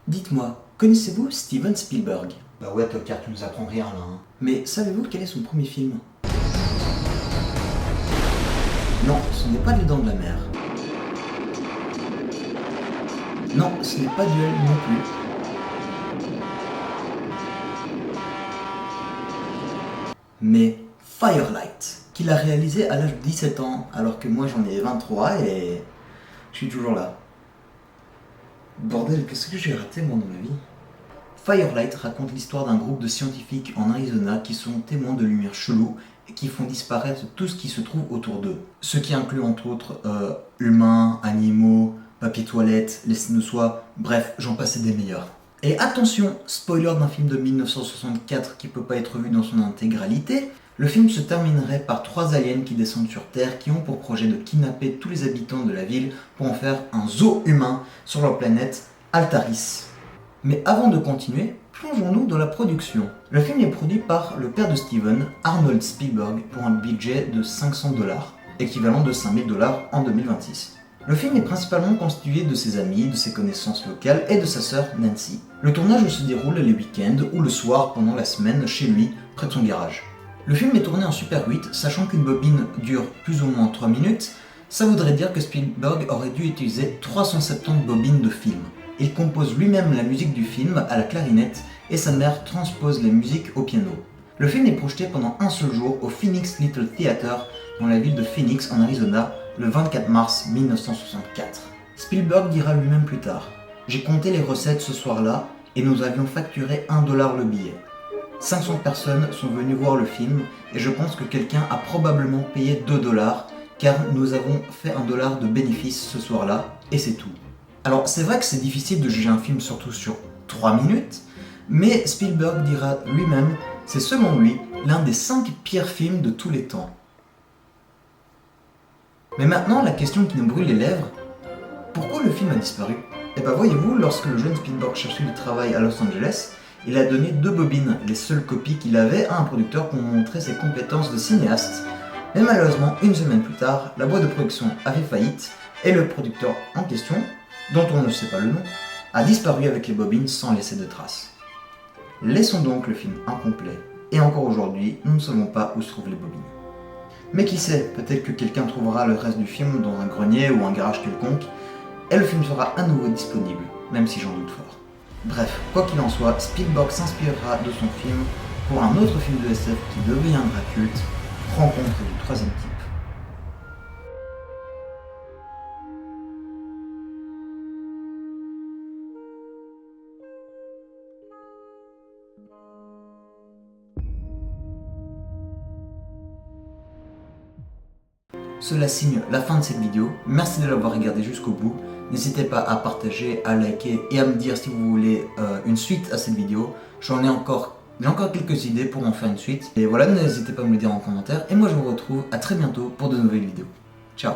Dites-moi, connaissez-vous Steven Spielberg? Bah ouais, Tocard, tu nous apprends rien là. Hein. Mais savez-vous quel est son premier film? Non, ce n'est pas Les Dents de la Mer. Non, ce n'est pas Duel non plus. Mais Firelight, qu'il a réalisé à l'âge de 17 ans, alors que moi j'en ai 23 et je suis toujours là. Bordel, qu'est-ce que j'ai raté moi dans ma vie? Firelight raconte l'histoire d'un groupe de scientifiques en Arizona qui sont témoins de lumières cheloues et qui font disparaître tout ce qui se trouve autour d'eux. Ce qui inclut entre autres humains, animaux, papier toilette, les soie, bref, j'en passe des meilleurs. Et attention, spoiler d'un film de 1964 qui peut pas être vu dans son intégralité, le film se terminerait par 3 aliens qui descendent sur Terre qui ont pour projet de kidnapper tous les habitants de la ville pour en faire un zoo humain sur leur planète Altaris. Mais avant de continuer, plongeons-nous dans la production. Le film est produit par le père de Steven, Arnold Spielberg, pour un budget de 500 $, équivalent de 5000 $ en 2026. Le film est principalement constitué de ses amis, de ses connaissances locales et de sa sœur Nancy. Le tournage se déroule les week-ends ou le soir pendant la semaine chez lui, près de son garage. Le film est tourné en Super 8, sachant qu'une bobine dure plus ou moins 3 minutes, ça voudrait dire que Spielberg aurait dû utiliser 370 bobines de film. Il compose lui-même la musique du film à la clarinette et sa mère transpose les musiques au piano. Le film est projeté pendant un seul jour au Phoenix Little Theater dans la ville de Phoenix en Arizona le 24 mars 1964. Spielberg dira lui-même plus tard: « J'ai compté les recettes ce soir-là et nous avions facturé 1 $ le billet. 500 personnes sont venues voir le film et je pense que quelqu'un a probablement payé 2 $ car nous avons fait 1 $ de bénéfice ce soir-là et c'est tout. » Alors c'est vrai que c'est difficile de juger un film surtout sur 3 minutes, mais Spielberg dira lui-même, c'est selon lui l'un des 5 pires films de tous les temps. Mais maintenant la question qui nous brûle les lèvres, pourquoi le film a disparu? Eh ben voyez-vous, lorsque le jeune Spielberg cherchait du travail à Los Angeles, il a donné 2 bobines, les seules copies qu'il avait, à un producteur pour montrer ses compétences de cinéaste. Mais malheureusement, une semaine plus tard, la boîte de production a fait faillite et le producteur en question, dont on ne sait pas le nom, a disparu avec les bobines sans laisser de traces. Laissons donc le film incomplet, et encore aujourd'hui, nous ne savons pas où se trouvent les bobines. Mais qui sait, peut-être que quelqu'un trouvera le reste du film dans un grenier ou un garage quelconque, et le film sera à nouveau disponible, même si j'en doute fort. Bref, quoi qu'il en soit, Spielberg s'inspirera de son film pour un autre film de SF qui deviendra culte, Rencontre du troisième type. Cela signe la fin de cette vidéo, merci de l'avoir regardé jusqu'au bout, n'hésitez pas à partager, à liker et à me dire si vous voulez une suite à cette vidéo, j'ai encore quelques idées pour en faire une suite, et voilà, n'hésitez pas à me le dire en commentaire, et moi je vous retrouve à très bientôt pour de nouvelles vidéos. Ciao.